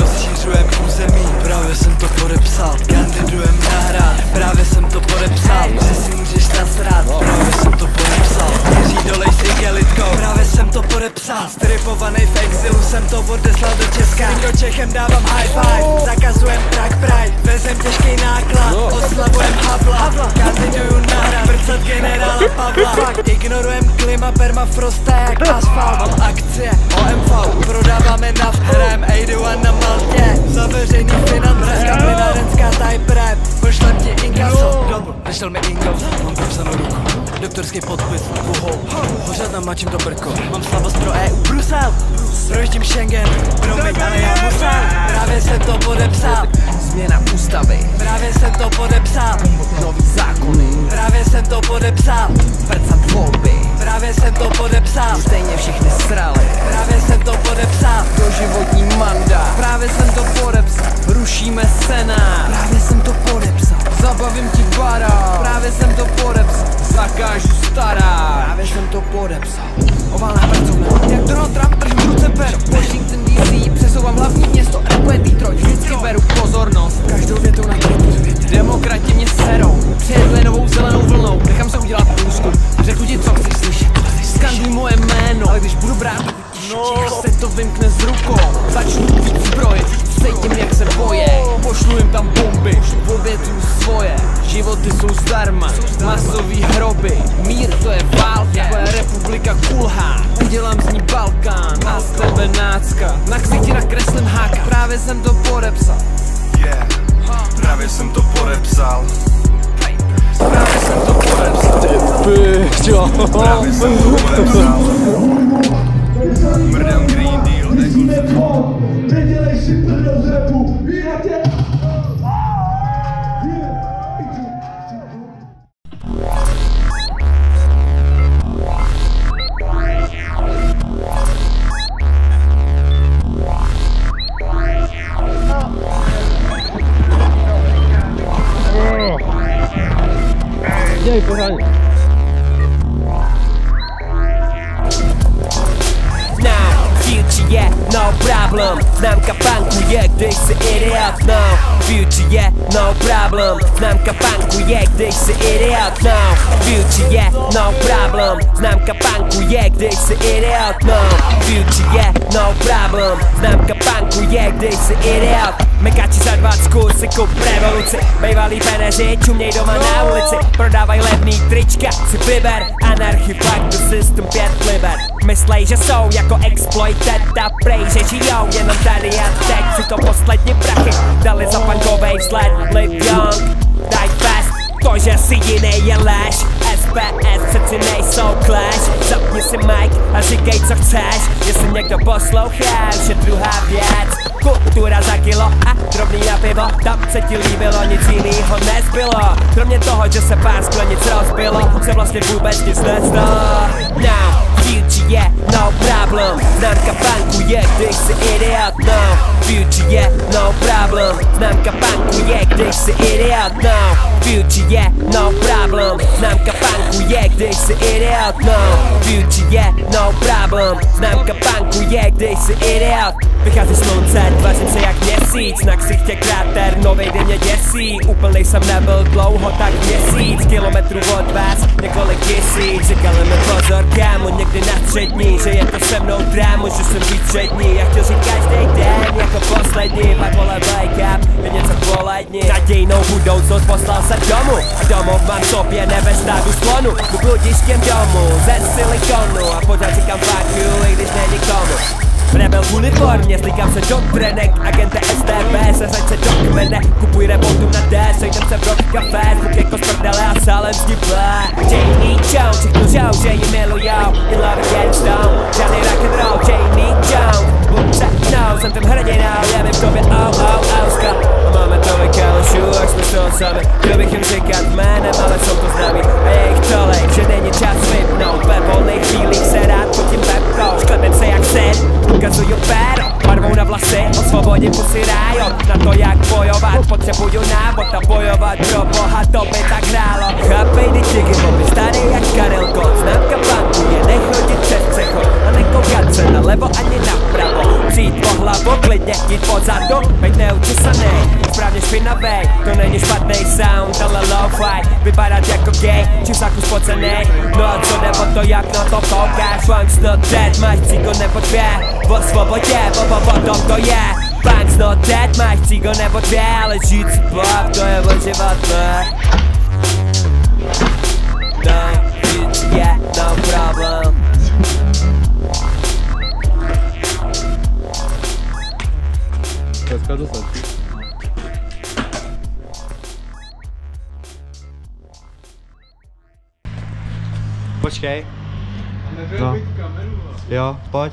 rozšířujem území, právě jsem to podepsal. Kandidujem na hrad, právě jsem to podepsal. Že si můžeš nasrát, právě jsem to podepsal. Měří dolej s igelitkou, právě jsem to podepsal. Stripovanej v exilu jsem to odeslal do Česka. Do Čechem dávám high five, zakazujem track pride. Vezem těžký náklad, oslavujem Havla. Kandiduju na hrad, prcat generála Pavla. Ignorujem klima, permafrosta jak asfalt. Mám akcie, OMV, prodáváme naft. Hrajem A2 na Maltě, za veřejný finance. Kaplinárenská type rap, pošlem ti inkaso. Vyšel mi inkaso, mám propsanou ruku. Doktorský podpis, pořád namačím do brko. Mám slavost pro EU, Brusel. Projíždím Schengen, promiň, ale já musel. Právě jsem to podepsal. Změna ústavy, právě jsem to podepsal. nový zákony, právě jsem to podepsal. prcat volby, právě jsem to podepsal. stejně všechny srali, Právě jsem to podepsal. doživotní mandát, právě jsem to podepsal. Rušíme Senát, právě jsem to podepsal. Zabavím ti barák, právě jsem to podepsal. Zakážu stará, právě jsem to podepsal. Oválná pracovna, jak Donald Trump držím v ruce per. Washington DC, přesouvám hlavní město, jako je Detroit. Vždycky beru pozornost, Každou větou na to demokrati mě serou. Přijedli novou zelenou vlnou, nechám se udělat průzkum. Řeknu ti, co chceš slyšet, skanduj moje jméno. Ale když budu brát, se to vymkne z rukou. Začnu víc zbrojit, cítím jak se boje. Pošlu jim tam bomby, obětuju svoje. Životy jsou zdarma, masový hroby. Mír to je válka, tvoje republika kulhá. Udělám z ní Balkán a z tebe nácka. Na ksichti nakreslím háka, právě jsem to podepsal. Yeah, právě jsem to podepsal. Právě jsem to podepsal. Právě jsem to podepsal. Mrdám Green Deal, nedělej si prdel z rapu, jinak tě... Dělej pořádně. Future, yeah, no problem. Známka punku je, když jsi idiot, no. Future, yeah, no problem. Známka punku je, když jsi idiot, no. Future, yeah, no problem. Známka punku je, když jsi idiot, no. Future, yeah, no problem. Známka punku je, když jsi idiot. Mekači za 20 si kup revoluci. Bejvalý peneři čuměj doma na ulici. Prodávaj levný trička, si vyber. Anarchy, fuck the system, 5 liber. Myslej, že jsou jako exploiteta. Prej, že žijou jenom tady a teď. Si to poslední prachy dali za punkovej vzhled. Live young, die fast. To, že si jiný je lež. SPS přeci nejsou clash. Zapni si mic a říkej co chceš. Jestli někdo poslouchá, už je druhá věc. Kultura za kilo a drobný na pivo. Tam se ti líbilo, nic jinýho nezbylo. Kromě toho, že se pár sklenic rozbilo, se vlastně vůbec nic nestalo. Now, future yeah, no problem. Známka punku je, když jsi idiot, no. Future yeah, no problem. Známka punku je, když jsi idiot, no. Future yeah, no problem. Známka punku je, když jsi idiot, no. Future yeah, no problem. Známka punku je, když jsi idiot. Vychází slunce, tvařím se jak měsíc. Na ksichtě kráter, novej den mě děsí. Úplnej jsem nebyl dlouho, tak měsíc. Kilometrů od vás, několik tisíc. Říkali mi pozor kámo, někdy na střední, že je to se mnou drámo, že jsem výstřední. Já chtěl říct každý den, jako poslední. Pak vole wake up, je něco polední. Nadějnou budoucnost poslal se domů. A domov mám sobě nebe stádu sklonu. Jdu bludištěm domů, ze silikonu. A pořád říkám fuck you, i když není komu. Rebel v uniformě, slíkám se do trenek. Agente STB, seřeď se do kmene. Kupuj rebotu na D, sejdem se v rock café. Zvuk jako z prdele a sálem zdiblé. Janie Jones, všechno žou, že ji milujou. In love against down, žádný rock'n'roll. Janie Jones, no, jsem ten hrdinou. Je mi v tobě ouska. A máme tolik kalušů, jak jsme to sami. Chtěl bych jim říkat jménem, ale jsou to známí. A je jich tolik, že není čas vypnout. Ve volných chvílích se rád fotím webkou. Šklepem se jak sen, ukazuju péro, barvou na vlasy, o svobodě pusy rájot. Na to jak bojovat, potřebuju návod. A bojovat pro boha, to by tak hrálo. Chápej, ty díky, starý jak Karel Gott. Známka punku je nechodit přes přechod a nekoukat se nalevo ani napravo. Přijít po hlavu, klidně jít pozadu, bejt neučesanej, správně špinavej. To není špatný sound, ale lo-fi, vypadat jako gay, čusáku spocenej. No a co nebo to, jak na to koukáš? Punks not dead, máš cigo nebo dvě, o svobodě, o tom to je. Punks not dead, máš cigo nebo dvě, ale žít si pop, to je o životě. No, future, yeah, no problem. Počkej. No. Jo, pojď.